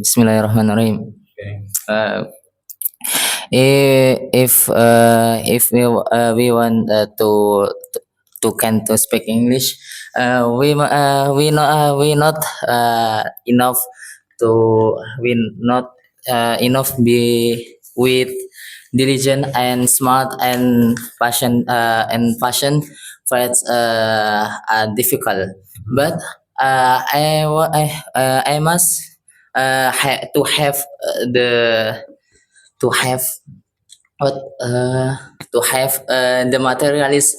Bismillahirrahmanirrahim. Okay. If we want to can to speak English, we not enough to we not enough be with diligent and smart and passion for it's difficult, but I must to have to have what to have the materialist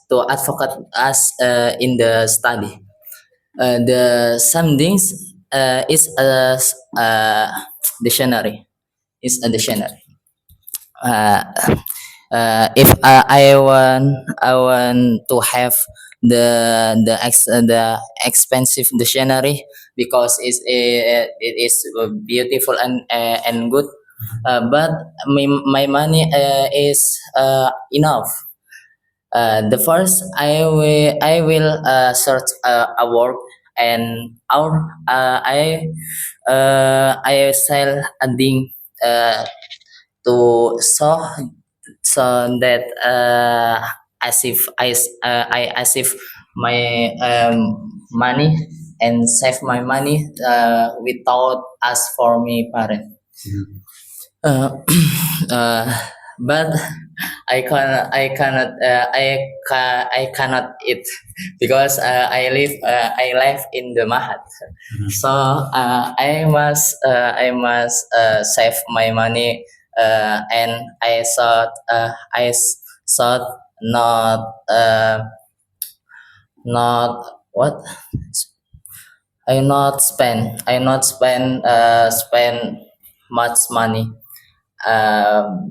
to advocate us in the study. The some things is dictionary is a dictionary. Uh, if I want to have the expensive dictionary because it is beautiful and good, but my money is enough. The first I will search a work and I sell a thing to so that as if I as if my money and save my money without ask for me parent. Uh, uh, but I cannot eat because I live in the Mahat. So I must save my money and thought not not what I not spend much money,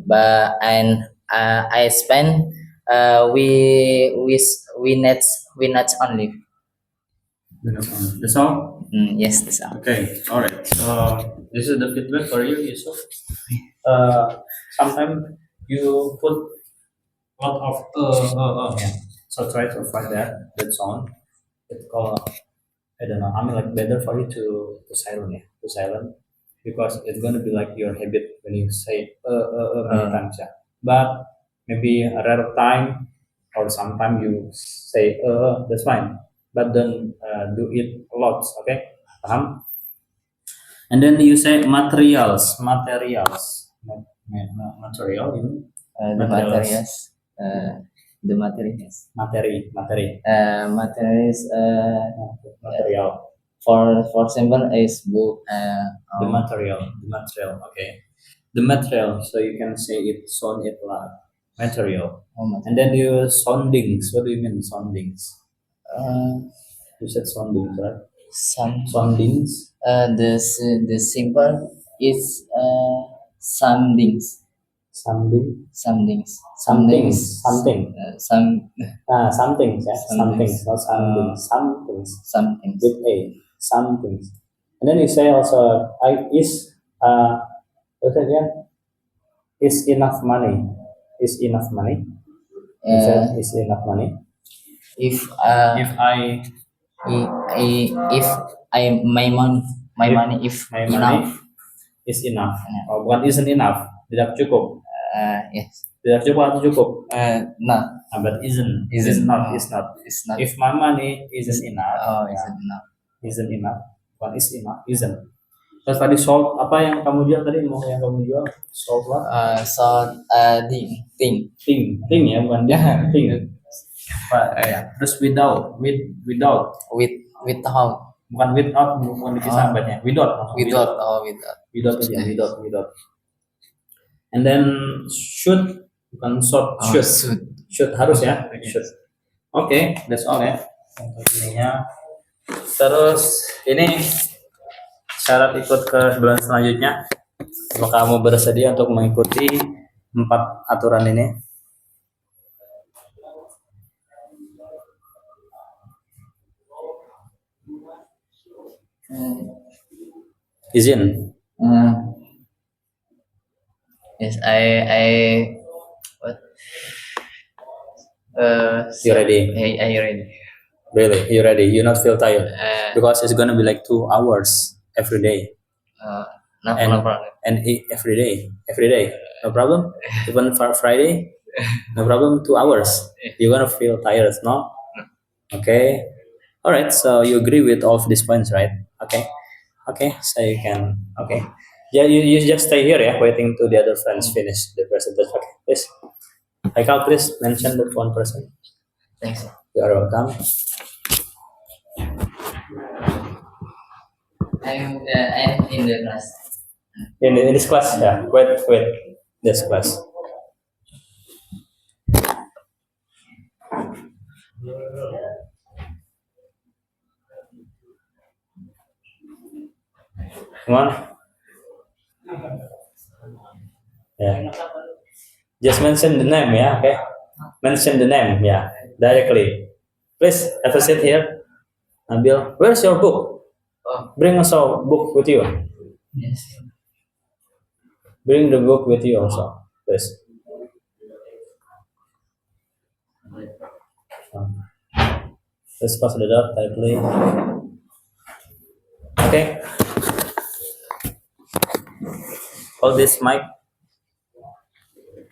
but and I spend we net only. That's all. Yes, that's all. Okay. All right. So this is the feedback for you, Yusuf. Sometimes you put a lot of yeah. So try to find that sound. It's called I don't know. I mean, like better for you to silent, yeah, to silent, because it's gonna be like your habit when you say many times, yeah. But maybe a rare time or sometime you say that's fine, but don't do it a lot, okay? Paham? And then you say material, you mean? The Materials. materials. Materi. Materials. Material. For example, is book. The material. Okay. The material. So you can say it, sound it like material. And then you soundings. What do you mean soundings? You said soundings, right? Soundings. The simple is soundings. Something. Somethings. Something. Some Somethings. Yeah. Somethings. Not somethings. With a. Somethings. And then you say also, what's that again? Is enough money. Is enough money. You said is enough money. If If I if I my money if my enough. money is enough. Oh, what isn't enough? Tidak cukup. Yes. Tidak cukup atau cukup? Not. But isn't. Isn't. Is not. It's not. If my money isn't enough. Isn't enough. Isn't enough. What is enough? Isn't. Terus tadi sold apa yang kamu jual tadi? Mau yang kamu jual? Sold what? Sold thing. Thing ya, bukan dia. Thing. Ya. Terus without. Without. Bukan without, bukan dipisah banyak. Without. Without. Without aja. Without. And then should, bukan should. Should harus ya. Should. Oke, that's all ya. Untuk ininya. Terus ini syarat ikut ke bulan selanjutnya. Apakah kamu bersedia untuk mengikuti 4 aturan ini? Izin. Yes, I what? You ready? I ready. Really, you ready? You not feel tired because it's gonna be like 2 hours every day, no, and no problem. every day, no problem. Even for Friday, no problem. 2 hours, you're gonna feel tired, no? Okay, all right. So you agree with all of these points, right? Okay, okay. So you can okay. Yeah, you just stay here, yeah, waiting to the other friends finish the presentation. Okay, please. Haikal, please mention that one person. Thanks. You are welcome. I'm in the class. In this class, yeah. Wait. This class. Come on. Yeah. Just mention the name, yeah. Okay. Mention the name, yeah, directly. Please have a seat here. Nabil, where's your book? Oh, Bring also book with you. yes. Bring the book with you also, please. Let's pass the door tightly. Okay. Hold this mic.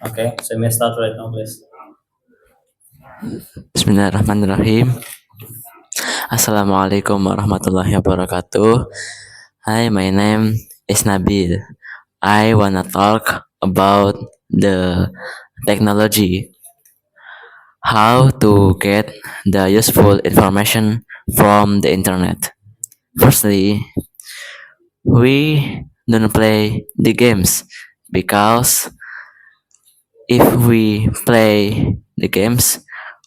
Okay. So we may start right now, please. Bismillahirrahmanirrahim. Assalamualaikum warahmatullahi wabarakatuh. Hi, my name is Nabil. I wanna talk about the technology, how to get the useful information from the internet. Firstly, we don't play the games because if we play the games,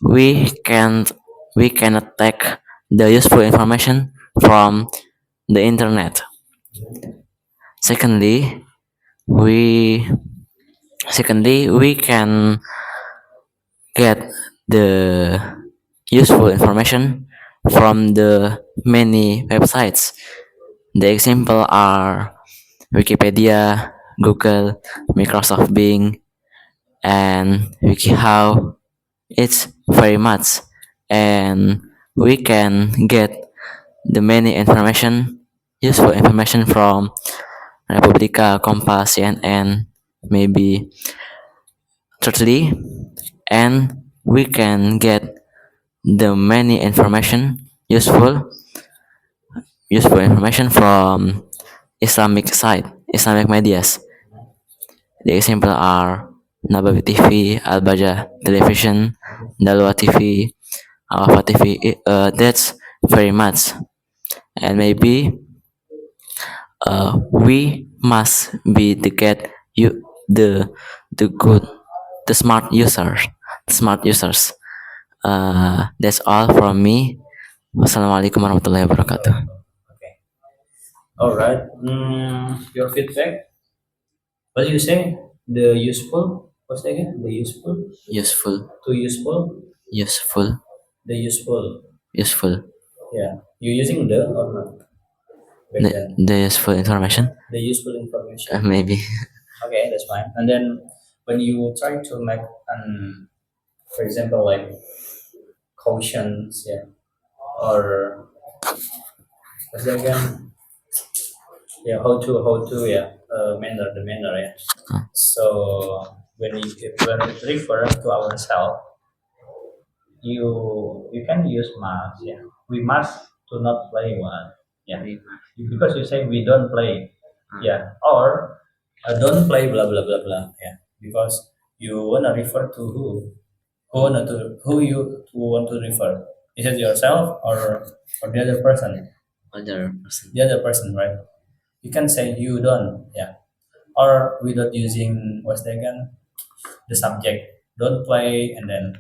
we can't we cannot take the useful information from the internet. Secondly, we we can get the useful information from the many websites. The example are Wikipedia, Google, Microsoft Bing, and WikiHow. It's very much, and we can get the many information, useful information from Republika, Kompas, CNN, maybe. Thirdly, and we can get the many information, useful information from Islamic site, Islamic medias. The example are Nabawi TV, Al Baja Television, Dalwa TV, Alpha TV. That's very much, and maybe we must be the get you the good the smart users. That's all from me. Wassalamualaikum warahmatullahi wabarakatuh. Okay. All right. Your feedback. What do you say? The useful. What's that again? The useful. Useful, Too useful. useful, The useful. useful. Yeah. You using the or not? Back then. The useful information. The useful information. Maybe. Okay, that's fine. And then when you try to make an, for example, like quotients, yeah, or what's that again? Yeah, how to yeah, manner the manner, yeah. So when we refer to ourselves, you can use must, yeah. We must to not play one, yeah. Because you say we don't play, yeah, or don't play blah blah blah blah, yeah. Because you wanna refer to who you want to refer. Is it yourself or the other person? Other person. The other person, right? You can say you don't, yeah, or without using what's that again? The subject. Don't play, and then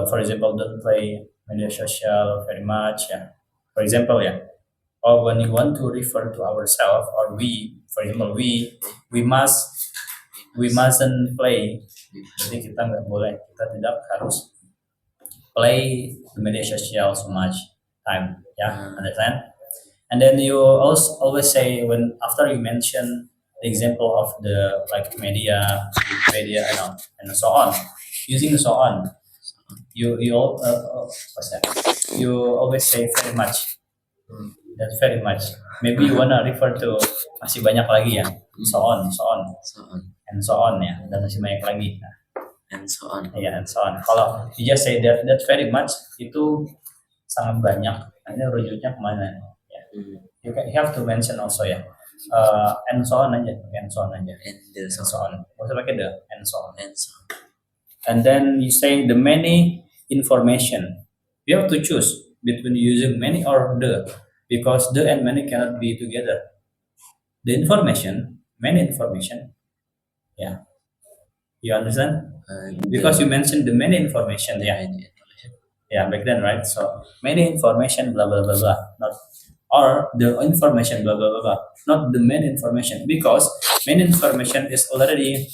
for example, don't play media social very much, yeah. For example, yeah. Or when you want to refer to ourselves, or we, for example, we mustn't play. Jadi kita nggak boleh, kita tidak harus play the media social so much time. Yeah, understand? And then you also always say when after you mention the example of the like media, Wikipedia, and so on, using so on, what's that? You always say very much. That's very much. Maybe you wanna refer to masih banyak lagi ya. So on, so on, So on and so on ya. Dan masih banyak lagi. Nah, and so on. ya, and so on. Kalau you just say that's very much, itu sangat banyak. Ini rujuknya kemana? Ya. Mm. You have to mention also ya. And so on aja, and so on aja. And the And so so on. Nggak usah pakai the, and so on. and so on. And then you say the many information. You have to choose between using many or the, because the and many cannot be together. The information, many information. Yeah, you understand? Because you mentioned the many information. Yeah, yeah, back then, right? So many information, blah blah blah blah. Not or the information, blah blah blah blah. Not the main information, because main information is already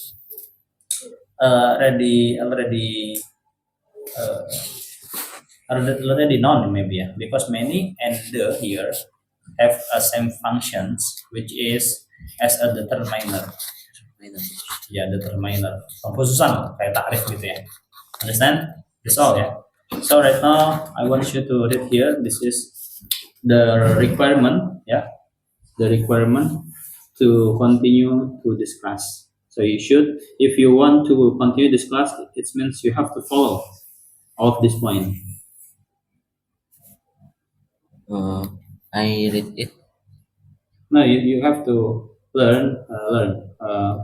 uh, already known maybe, yeah, because many and the here have a same functions, which is as a determiner. Ya, determiner, pengkhususan kayak takrif gitu ya. Understand? That's all ya. So right now I want you to read here. This is the requirement, yeah, the requirement to continue to this class. So you should, if you want to continue this class, it means you have to follow all of this point. I read it. No, you have to learn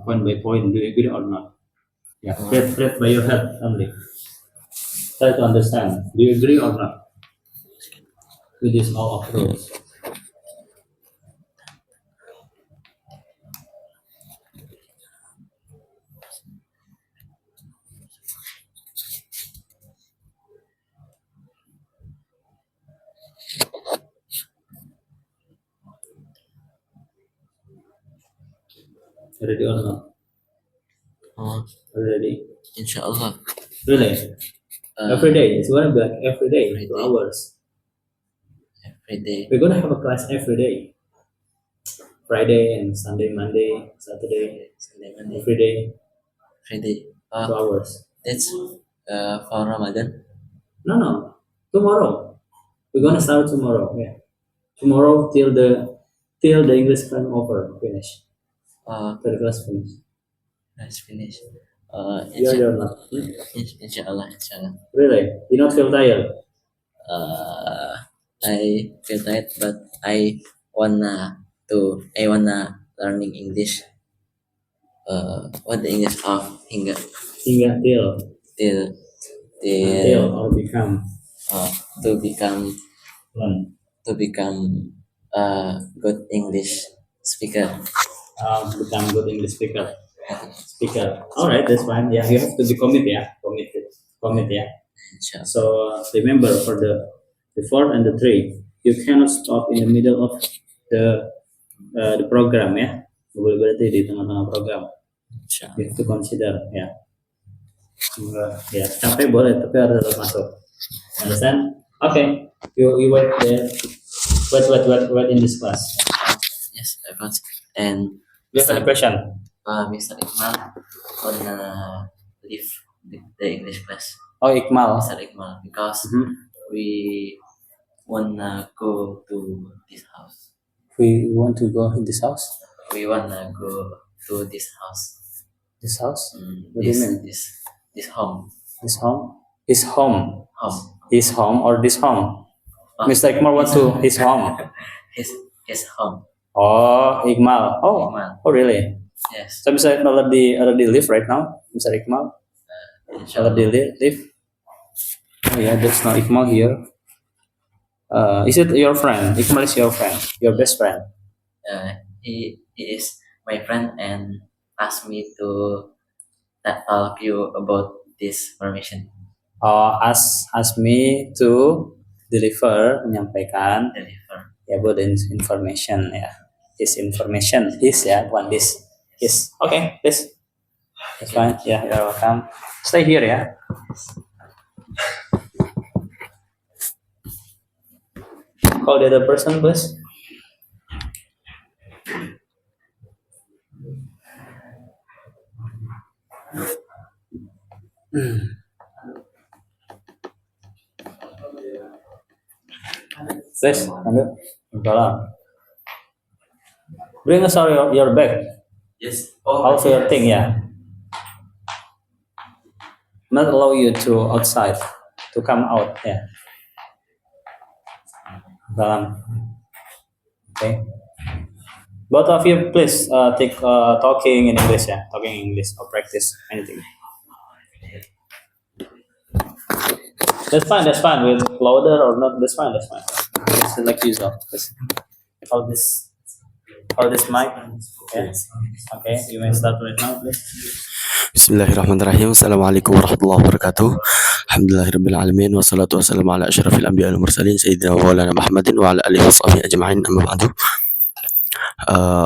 point by point. Do you agree or not? Yeah, read by your head only. Try to understand. Do you agree or not with this all of rules? Ready or not? Oh, Ready? inshallah. Really? Every day. It's gonna be like every day, Every 2 day. hours. Every day. We're gonna have a class every day. Friday and Sunday, Monday, Saturday, Sunday, Monday, every day, Friday. 2 hours. That's for Ramadan. No. Tomorrow. We're gonna start tomorrow. Yeah. Tomorrow till the English class over. Finish. Till the class finish. Let's finish. You're not. Inshallah. Really? You don't feel tired? I feel tired, but I wanna learning English. What the English of hingga Hingga till till or become to become learn. good English speaker. Become good English speaker. All right, that's fine. Yeah, you have to be committed. Yeah. Inshallah. So remember, for the 4 and the 3, you cannot stop in the middle of the program ya. Nggak boleh berhenti di tengah-tengah program. Inshallah. You have to consider ya. Ya, capek boleh, tapi harus tetap masuk. Understand? Okay, you wait there. Wait in this class. Yes, I got. And Do you have any question? Mr. Iqmal wanna leave the English class. Oh, Iqmal. Mr. Iqmal, because we wanna go to this house. We want to go in this house. We wanna go to this house. This house? What do This you mean? this home. This home? His home. Home. His home or this home? Oh, Mr. Iqmal wants to his home. his home. Oh, Iqmal. Oh, Iqmal. oh really? Yes. So Mr. Iqmal already live right now? Mr. Iqmal Inshallah. already live? Oh yeah, there's no Iqmal here. Is it your friend? Iqmal is your friend, your best friend. He is my friend and asked me to talk you about this permission. Ask me to menyampaikan Deliver. ya about the information ya. His information, his ya, one this. His. Okay, this. That's fine. Yeah, you're welcome. Stay here ya. Call the other person, please. Please, Ando. Salam. Bring us your bag. Yes. Also your thing, yeah. Not allow you to outside to come out. Yeah. Salam. Okay. Both of you, please take talking in English. Yeah, talking in English or practice anything. That's fine. That's fine. With louder or not, that's fine. That's fine. It's like usual. Just hold this mic. Yeah. Okay. You may start right now, please. Bismillahirrahmanirrahim. Assalamualaikum warahmatullahi wabarakatuh. Alhamdulillahirabbil alamin wassalatu wassalamu ala asyrafil anbiya'i wal mursalin sayyidina wa maulana Muhammadin wa ala alihi washabihi ajma'in amma ba'du.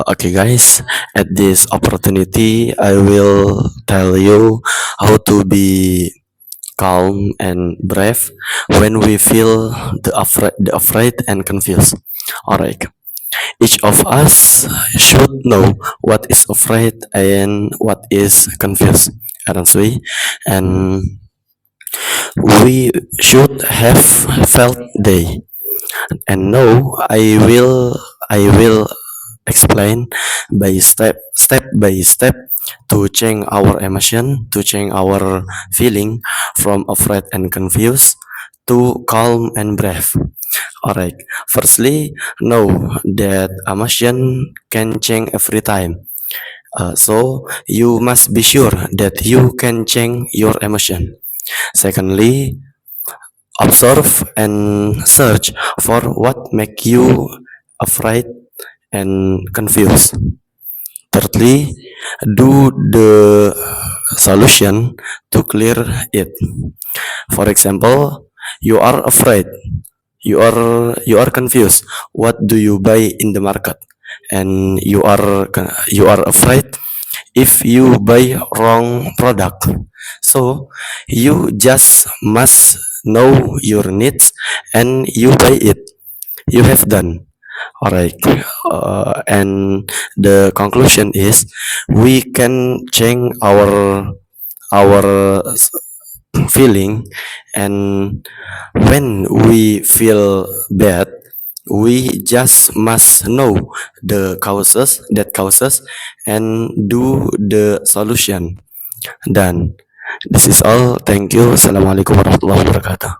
Okay guys, at this opportunity I will tell you how to be calm and brave when we feel the afraid and confused. Alright. Each of us should know what is afraid and what is confused, aren't we? And we should have felt they. And now I will explain step by step to change our emotion, to change our feeling from afraid and confused to calm and brave. Alright, firstly, know that emotion can change every time. So you must be sure that you can change your emotion. Secondly, observe and search for what make you afraid and confused. Thirdly, do the solution to clear it. For example, you are afraid, you are confused. What do you buy in the market? And you are afraid if you buy wrong product. So you just must know your needs and you buy it. You have done. Alright. And the conclusion is we can change our feeling, and when we feel bad we just must know the causes and do the solution. Done. This is all. Thank you. Assalamualaikum warahmatullahi wabarakatuh.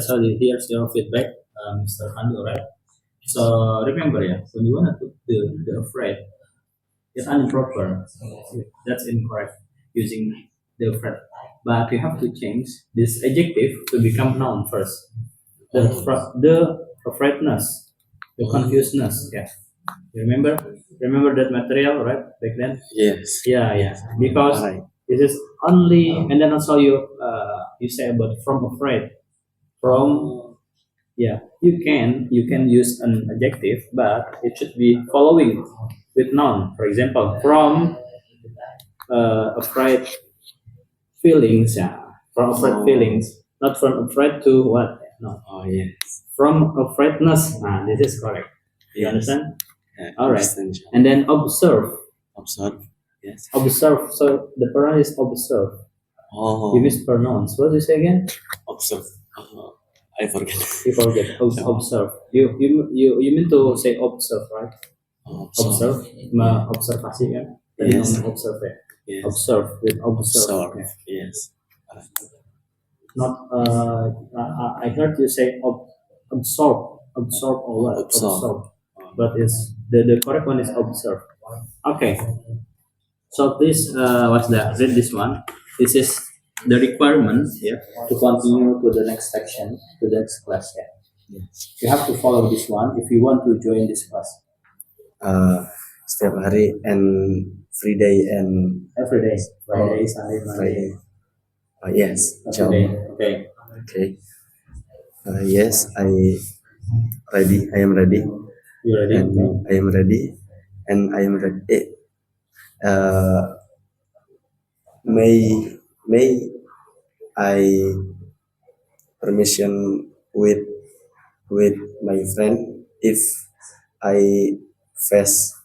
So here's your feedback, Mr. Pandu, right? So remember, yeah, when you want to put the afraid, it's improper. That's incorrect using the afraid. But you have to change this adjective to become noun first. The afraidness, the confusedness. Yeah. Remember that material, right? Back then. Yes. Yeah. Because this is only, and then also you say about from afraid, from. Yeah, you can use an adjective, but it should be following with noun. For example, from afraid feelings, yeah, from afraid feelings, not from afraid to what? No, Oh yes. from afraidness. This is correct. You Yes. understand? Yeah, All right. understand. And then observe. Observe. Yes. Observe. So the pronoun is observe. Oh. You mispronounce. What do you say again? Observe. I forget. You forget. Observe. You mean to say observe, right? Observe. Observasi kan? Tadi Yes. ngomong observe ya. Yes. Observe with observe. Observe. Yes. Not. I heard you say absorb or what? Absorb. But it's the correct one is observe. Okay. So please, what's that? Read this one. This is the requirement here to continue to the next section, to the next class. Yeah. Yes. You have to follow this one if you want to join this class. Setiap hari and free day and Every day, Friday, Sunday, Monday. Friday. Yes. Every day. Okay. Okay. Yes, I am ready. You ready? And I am ready. And I am ready. May I permission with my friend if I face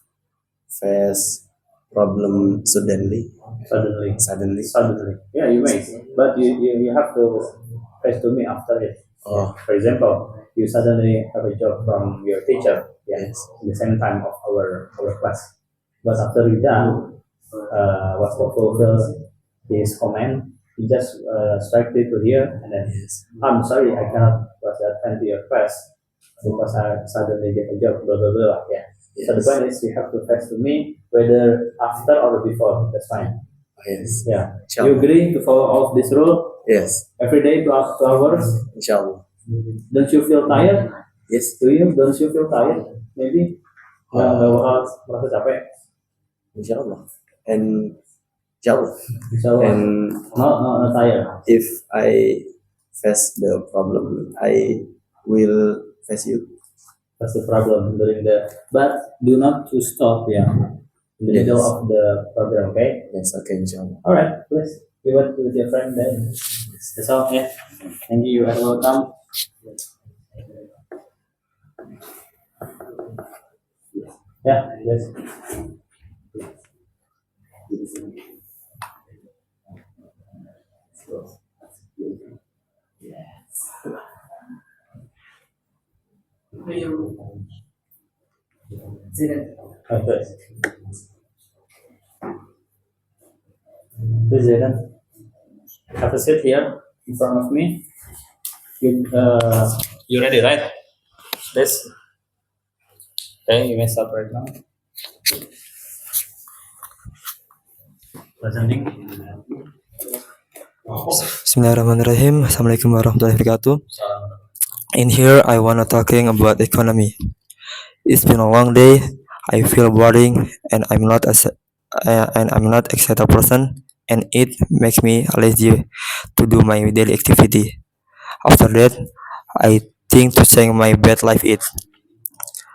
problem suddenly. Suddenly. Yeah, you may. But you have to face to me after it. Oh. For example, you suddenly have a job from your teacher, yeah, in the same time of our class. But after he done, was to fulfill his comment, he just strike it to here, and then I'm sorry, I cannot was attend to your class because I suddenly get a job, blah blah blah. Yeah. So the point is, you have to face to me whether after or before. That's fine. Yes. Yeah. You Inshallah. agree to follow all this rule Yes. every day, 2 hours? Inshallah. Don't you feel tired? Yes. Do you? Don't you feel tired? Maybe. Nggak bakal merasa capek. Inshallah. And inshallah. Insya Allah. And Not tired. if I face the problem, I will face you. That's the problem during the. But do not to stop. Yeah. In the middle Yes. of the program. Okay. Yes. Okay. Inshallah. All right. Please give it with your friend then. That's all. Yeah. Thank you. You are welcome. Yeah. Yes. Okay. Please, Zaidan, have a seat here in front of me. You ready, right? This. Okay, you may start right now. Presenting. Bismillahirrahmanirrahim. Assalamualaikum warahmatullahi wabarakatuh. In here, I wanna talking about economy. It's been a long day. I feel boring, and I'm not excited person, and it makes me lazy to do my daily activity. After that, I think to change my bad life it.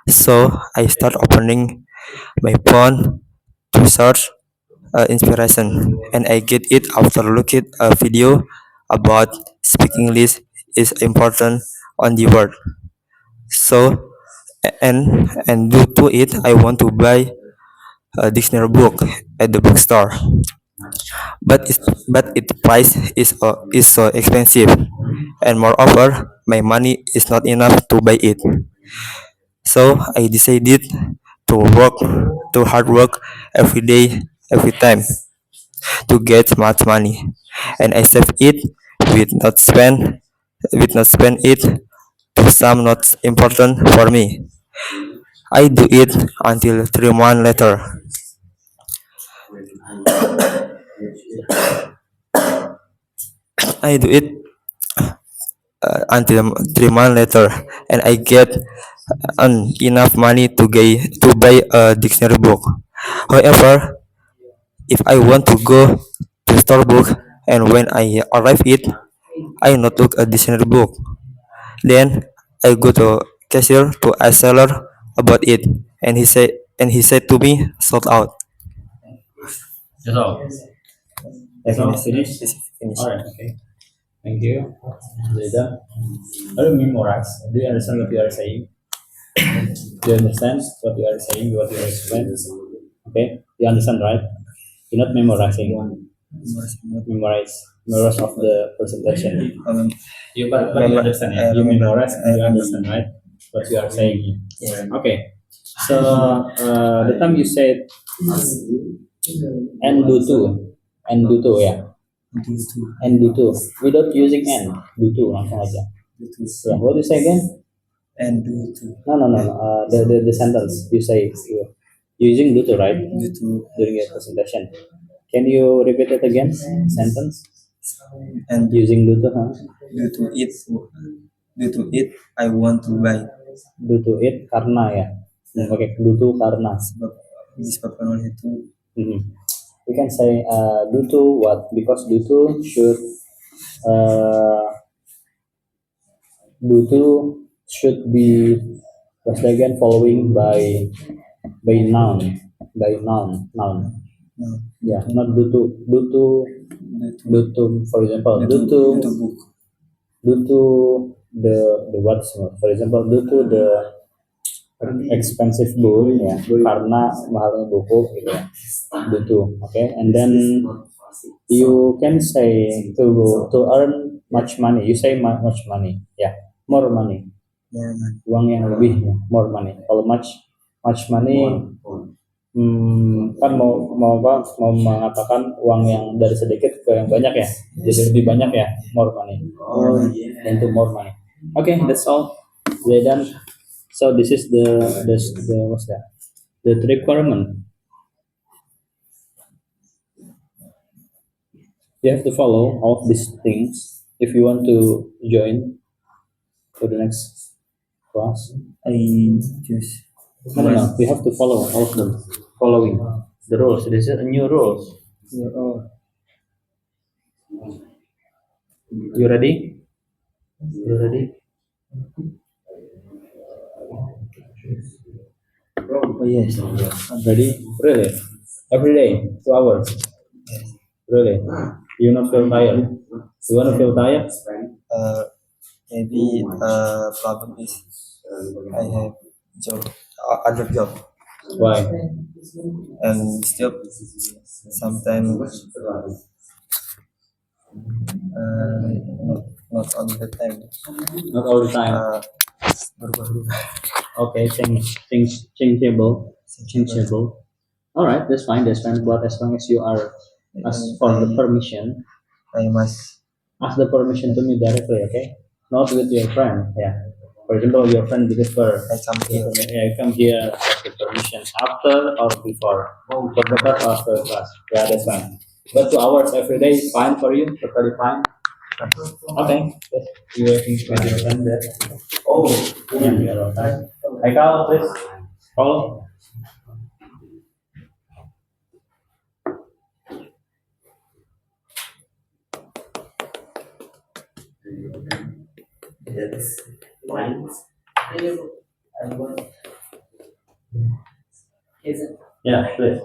So I start opening my phone to search inspiration, and I get it after looking a video about speaking English is important on the world. So and due to it, I want to buy a dictionary book at the bookstore, but its price is so expensive, and moreover, my money is not enough to buy it. So I decided to work to hard work every day, every time to get much money, and I save it with not spend it to some not important for me. I do it until 3 months later. I do it until 3 months later, and I get enough money to buy a dictionary book. However, if I want to go to Starbucks and when I arrive it, I not look a dictionary book. Then I go to cashier to ask seller about it, and he said to me sold out. That's all. That's all. Finish. Finish. All right. Okay. Thank you. Zaidan. Are you memorize? Do you understand what you are saying? Do you understand what you are saying? What you are explaining? Okay. You understand, right? You're not memorizing. Memorize of the presentation. But you understand, yeah? You memorize and you understand, right? What you are saying. Okay. So the time you said and do to, yeah, and do to without using and do to langsung aja. Yeah. What do you say again? And do to No. The sentence you say you using do to, right? During your presentation. Can you repeat it again? Sentence and using do to, huh? due to it I want to buy. Do to it karena ya. Oke, do to karena. Disebabkan oleh itu. Mhm. We can say due to what? Because due to should due to should be was again following by noun noun. Yeah, not due to for example due to book. due to the what, for example due to the expensive book ya, karena mahalnya buku gitu ya, due to. Okay, and then you can say to earn much money, you say much money, yeah, more money, Uang yang lebih, ya, more money. Kalau much money, kan mau mengatakan uang yang dari sedikit ke yang banyak ya, jadi lebih banyak ya, more money, into more money. Okay, that's all. We're done. So this is the what's that? The requirement. You have to follow all of these things if you want to join to the next class. I just No. You have to follow all of them. Following the rules. This is a new rules. You ready? You ready? oh yes. Ready? Really? Every day, 2 hours. Really? You not feel tired? You wanna feel tired? Maybe problem is I have job other job Why? and still sometimes not all the time. Not all the time. Berubah-ubah. Okay, changeable. All right, that's fine. That's fine. But as long as you are ask for the permission, I must ask the permission to me directly. Okay, not with your friend. Yeah. For example, your friend prefer. I come here. Yeah, come here ask the permission after or before. For the class or after class. Yeah, that's fine. But 2 hours every day is fine for you. Totally fine. Okay. Yes. You working with your friend there. Oh, yeah. Hey, Kal, please follow. Yeah, please.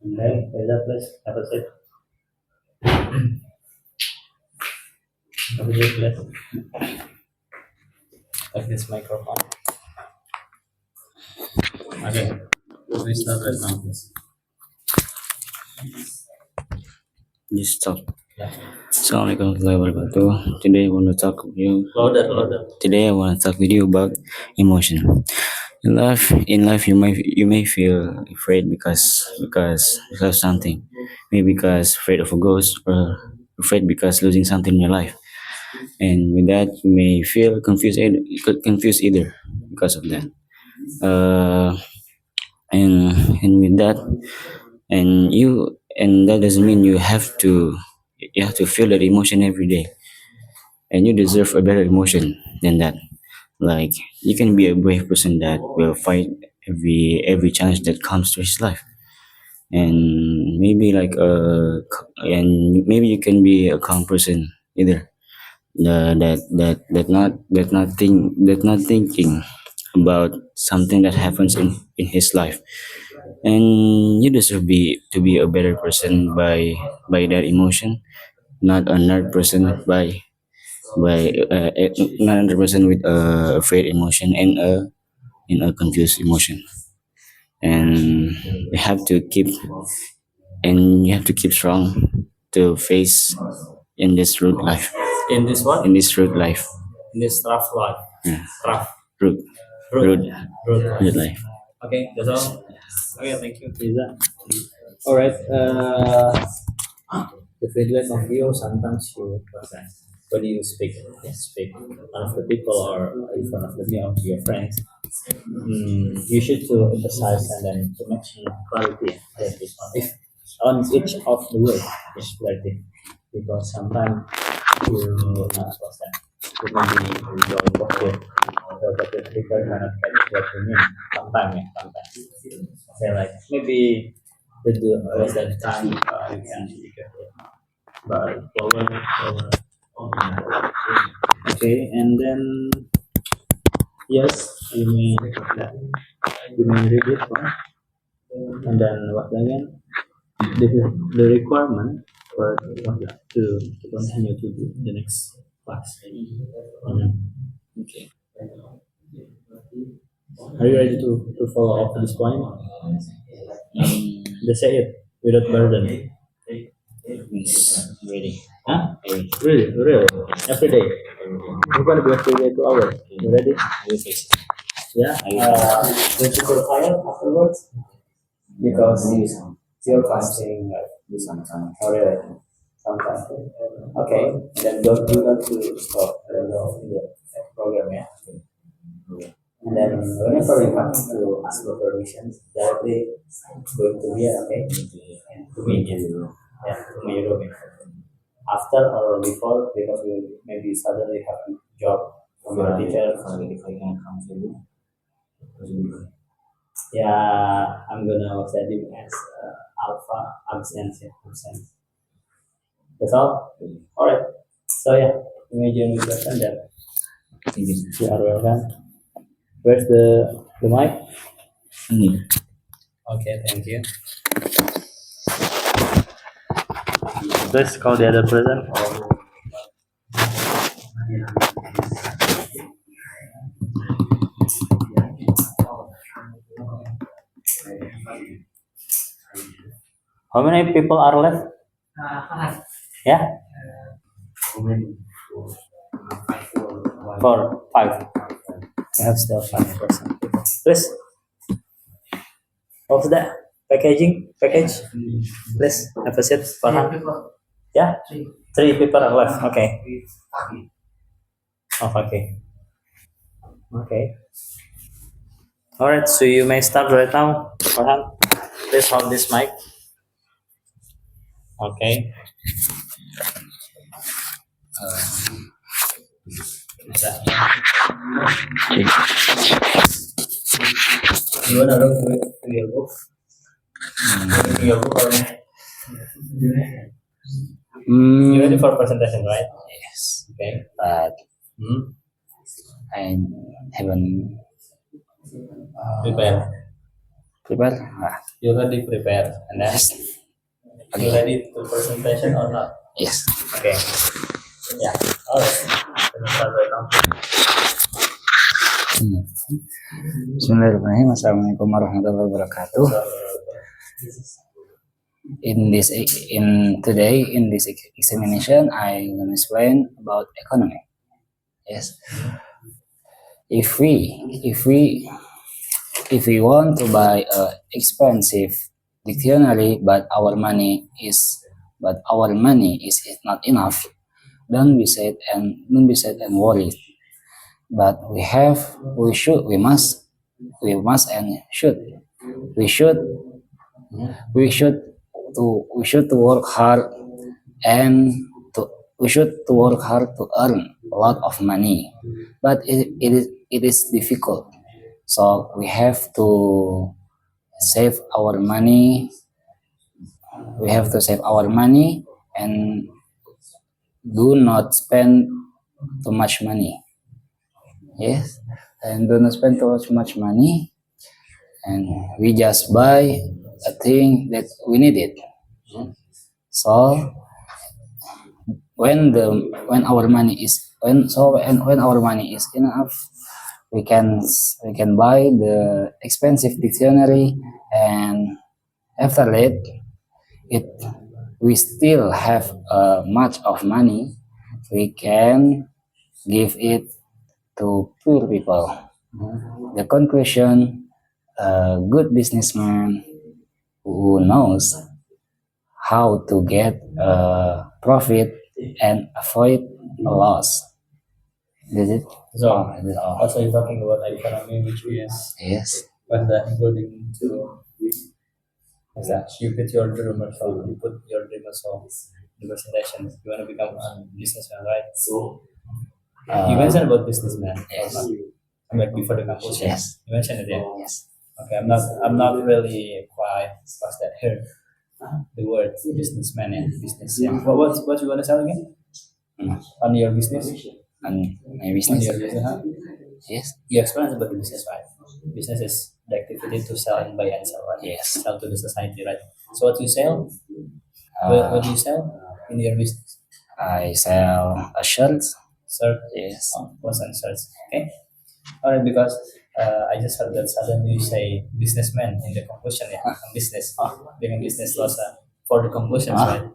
Okay, Reza, please have a seat. Have a seat, please. Take this microphone. Okay, we start right now, please. Just stop. Yeah. Assalamualaikum warahmatullahi wabarakatuh. Today I want to talk with you. Louder. Today I want to talk with you about emotion. In life, you may feel afraid because of something, maybe because afraid of a ghost or afraid because losing something in your life, and with that you may feel confused either because of that. Uh, and with that, and that doesn't mean you have to feel that emotion every day, and you deserve a better emotion than that. Like, you can be a brave person that will fight every challenge that comes to his life, and maybe you can be a calm person either. That not thinking about something that happens in his life, and you deserve to be a better person by that emotion, not another person by not another person with a afraid emotion and a confused emotion. And you have to keep you have to keep strong to face in this road life. In this what? In this road life. In this rough life. Yeah. Rough. Road. Road. Road life. Okay, that's all. Okay, thank you, Riza. All right. The feedback of you sometimes you when you speak one of the people or in front of your friends, you should to emphasize and then to mention clarity. If on each of the word is clarity, because sometimes you what's that? You maybe you don't work with the speaker cannot catch what you mean. Sometimes. Say like maybe the was that time you can but forward. Okay, and then yes, you may read it one, and then what again? The requirement for to continue to do the next class. Okay. Are you ready to follow up this point? They say it without burden. Really. Huh? Really? Really? Every day? We're gonna be every day 2 hours. You ready? Yeah? Don't you feel tired afterwards? Because you're fasting, right? Oh, really? Sometimes. Okay. Then don't you got to stop the program, yeah? And then whenever you have to ask for permission, directly going to here, okay? To me, yeah, to my room. After or before, because we maybe suddenly have a job from your teacher. If I can come to you. Yeah, I'm gonna set him as alpha absence, yeah, absence. That's all. All right. So yeah, imagine the question that you are welcome. Where's the mic? Okay, thank you. Let's call the other person. How many people are left? Yeah? Four, five. We have still 5%. Please. What's that? Package? Please, have a seat. Farhan. Yeah? 3 people are left. Okay. Oh, okay. Okay. Alright, so you may start right now. Farhan, please hold this mic. Okay. Bisa. Gimana dong your book? Your book or you ready for presentation, right? Yes. Okay. But Hmm? I haven't Prepare. prepared. You already prepare, and then you ready to presentation or not? Yes. Okay. Yeah. Alright. Let's start right now. Bismillahirrahmanirrahim. Assalamualaikum warahmatullahi wabarakatuh. Today in this examination, I will explain about economy. Yes. If we want to buy a expensive dictionary, but our money is not enough, don't be sad and worried. But we must and should to work hard and to work hard to earn a lot of money, but it is difficult. So we have to save our money. And do not spend too much money. Yes, and do not spend too much money, and we just buy a thing that we needed. So when our money is enough, we can buy the expensive dictionary, and after that, we still have much of money. We can give it to poor people. The conclusion: a good businessman who knows how to get profit and avoid a loss. Is it? So, Is it all? also you're talking about economy, which is Yes. when the including to is that you put your dream as well. You put your dream as well. The presentation. You want to become a businessman, right? So you mentioned about businessman. Yes. I'm like before the campus. Yes. You mentioned it, yeah. Yes. Okay, I'm not really quite past that here. The word businessman and business. Yeah. What you wanna sell again? On your business? And my On business. your business, huh? Yes. You explain about the business, right? Business is the activity to sell and buy and sell, right? Yes. Sell to the society, right? So what you sell? What do you sell in your business? I sell a shirt. Shirt. Yes. What's on shirts? Okay. Alright, because I just heard that suddenly you say businessman in the conclusion, yeah, business. Dengan business was for the conclusions, Ah. right?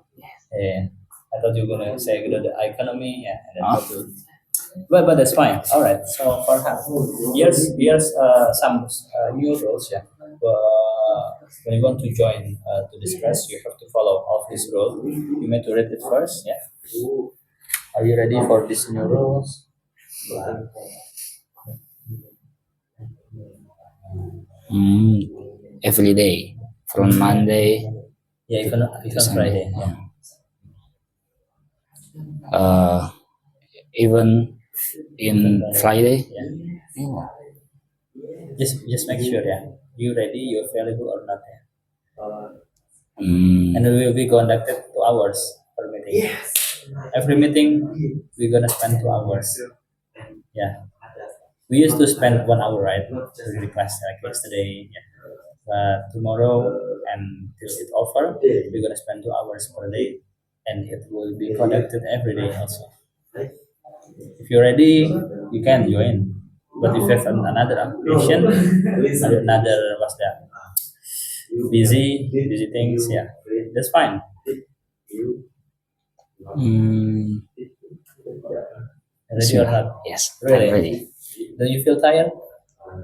Yeah. I thought you were gonna say the economy, yeah, and then go to. But that's fine. All right. So for her, here's some new rules, yeah. When you want to join to this class, you have to follow all these rules. You need to read it first, yeah. Are you ready for these new rules? Hmm. Every day from Monday. Yeah, even Friday. Yeah. Even in Friday. Yeah. Yeah. Just make sure, yeah. You ready? You're available or not? Yeah. Hmm. And we will be conducted 2 hours per meeting. Every meeting we're gonna spend 2 hours. Yeah. We used to spend 1 hour, right? During the class like yesterday. Yeah. But tomorrow and till it's over, we're gonna spend 2 hours per day, and it will be conducted every day also. If you're ready, you can join. But if you have another application, another what's that? Busy things, yeah, that's fine. Hmm. Ready or not? Yes. Really? I'm ready. Do you feel tired?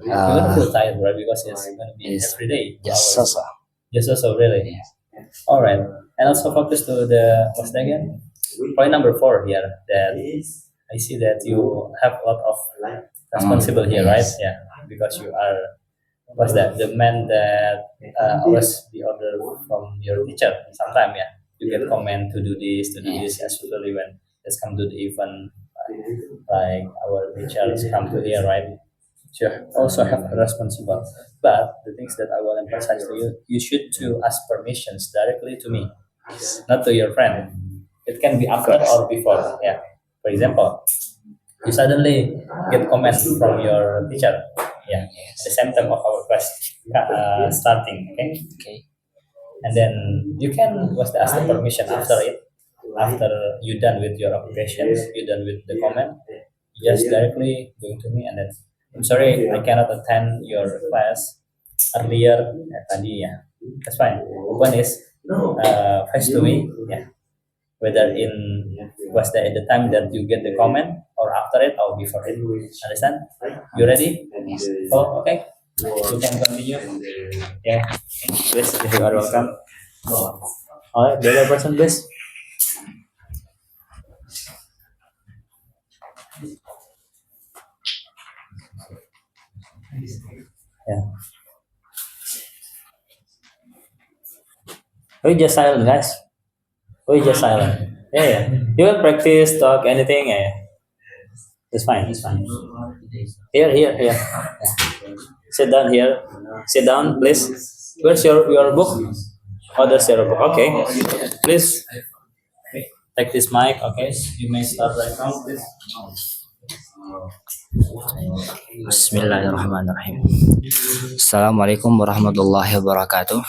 You're gonna Uh, feel tired, right? Because it's gonna be Yes. every day. Just 2 hours. so. Just also really. All right. And also focus to the what's that again? Point number 4 here. That I see that you have a lot of responsible here, right? Yes. Yeah, because you are what's that? The man that always be order from your teacher. Sometimes, yeah, you get comment to do this, especially when it's come to the event like our teachers come to here, right? You also have a responsible. But the things that I will emphasize to you, you should to ask permissions directly to me, not to your friend. It can be after or before. Yeah. For example, you suddenly get comments from your teacher. Yeah. At the same time of our class starting. Okay. Okay. And then you can ask the permission after it. After you done with your applications, you done with the comment, you just directly going to me and then I'm sorry I cannot attend your class earlier tadi ya. That's fine. The point is face to me, yeah. Whether in at the time that you get the comment or after it or before it. Understand? You ready? Yes. Oh, okay. You can continue. Yeah. Please, you are welcome. Alright, the other person, please. Yeah. We just silent, guys. We just silent. Yeah, yeah. You can practice, talk, anything. Yeah, yeah. It's fine. It's fine. Here. Yeah. Sit down here. Sit down, please. Where's your book? Oh, there's your book. Okay. Please take this mic. Okay. You may start right now, please. Bismillahirrahmanirrahim. Assalamualaikum warahmatullahi wabarakatuh.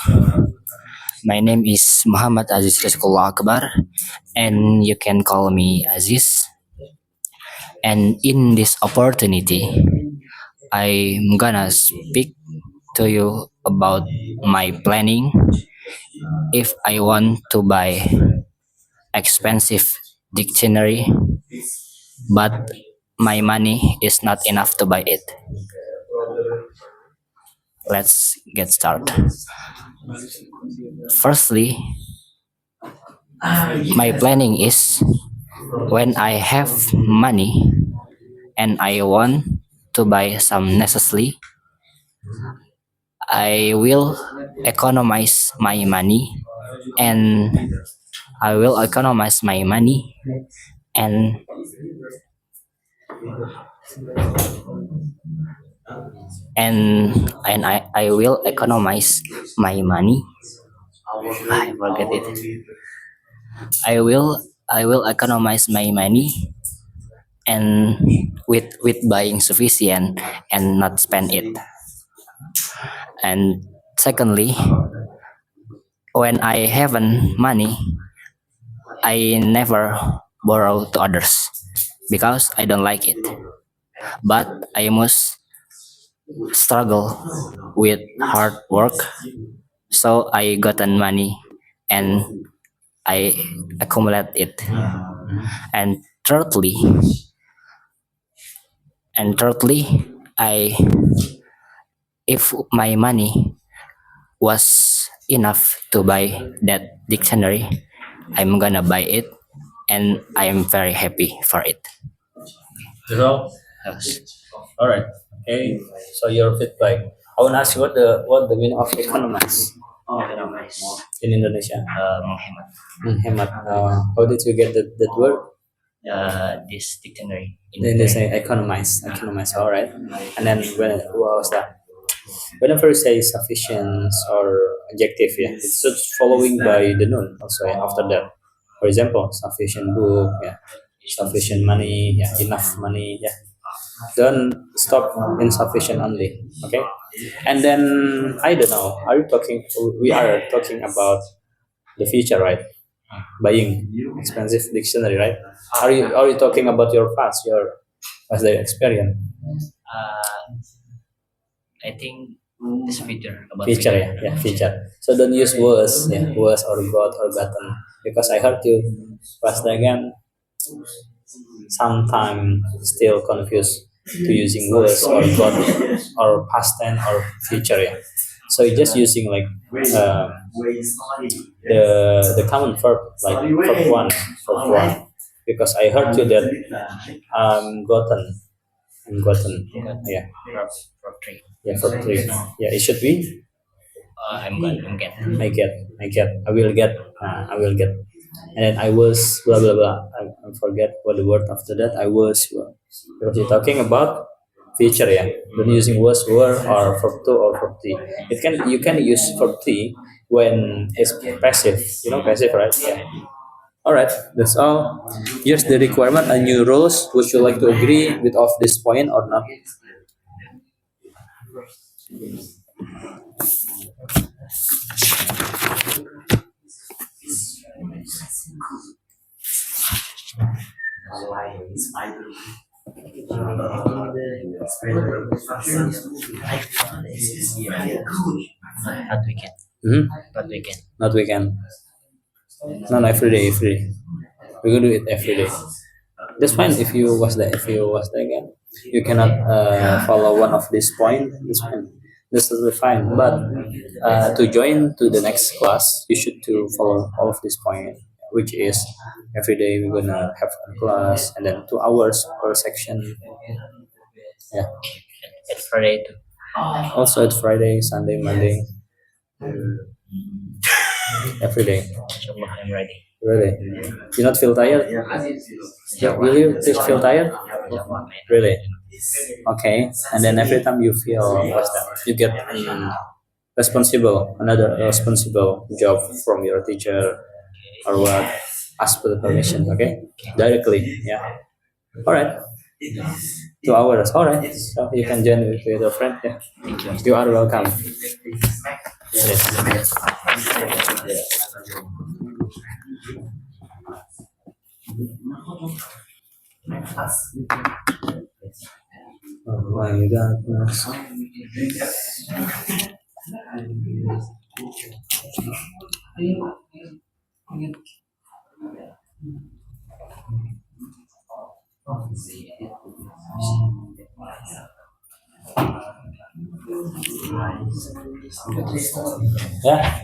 My name is Muhammad Aziz Rizqullah Akbar, and you can call me Aziz. And in this opportunity, I'm gonna speak to you about my planning if I want to buy expensive dictionary, but my money is not enough to buy it. Let's get started. Firstly, my planning is when I have money and I want to buy some necessary, I will economize my money and I will economize my money and I will economize my money. I forget it. I will economize my money and with buying sufficient and not spend it. And secondly, when I haven't money, I never borrow to others because I don't like it. But I must struggle with hard work, so I gotten money and I accumulate it. And thirdly, I if my money was enough to buy that dictionary, I'm gonna buy it, and I am very happy for it. That's all. Yes. All right. Okay. So your feedback. I want to ask you what the meaning of economize in Indonesia. Menghemat. Hemat. How did you get that word? This dictionary Then they say economize. Economize. All right. And then what was that? Whenever you say sufficient or adjective, yeah, it's just following by the noun also. Yeah, after that, for example, sufficient book, yeah, sufficient money, yeah, enough money, yeah. Don't stop insufficient only. Okay. And then I don't know. We are talking about the future, right? Buying expensive dictionary, right? Are you talking about your past day experience? I think this feature about Feature, yeah, feature. So don't use was, yeah, was or got or gotten, because I heard you past again sometime still confused to using was or got or past tense or future, yeah. So you're just using like the common verb, like verb one, because I heard you that gotten and gotten, yeah, yeah, for three, yeah, it should be I'm gonna get. I will get, and then I was blah blah blah. I forget what the word after that. I was, because you're talking about future, yeah. Don't using was, were, or verb two or verb three. You can use verb three when it's passive. You know passive, right? Yeah. All right, that's all. Here's the requirement and new rules. Would you like to agree with of this point or not? Not weekend. Hmm? Not weekend. Not weekend. No, every day, every day. We're gonna do it every day. That's fine if you watch that. If you watch that again, you cannot follow one of these point. It's fine. This is fine. But to join to the next class, you should to follow all of this point, which is every day we're gonna have a class and then 2 hours per section. Yeah. It's Friday too. Also, it's Friday, Sunday, Monday. Every day. Inshallah, I'm ready. Really? You not feel tired? Yeah, will you feel tired? Really? Okay. And then every time you feel what's that? You get another responsible job from your teacher or what? Ask for the permission, okay? Directly, yeah. All right. 2 hours. All right. So you can join with your friend. Yeah. You are welcome. Yes. Oh my goodness. Ya,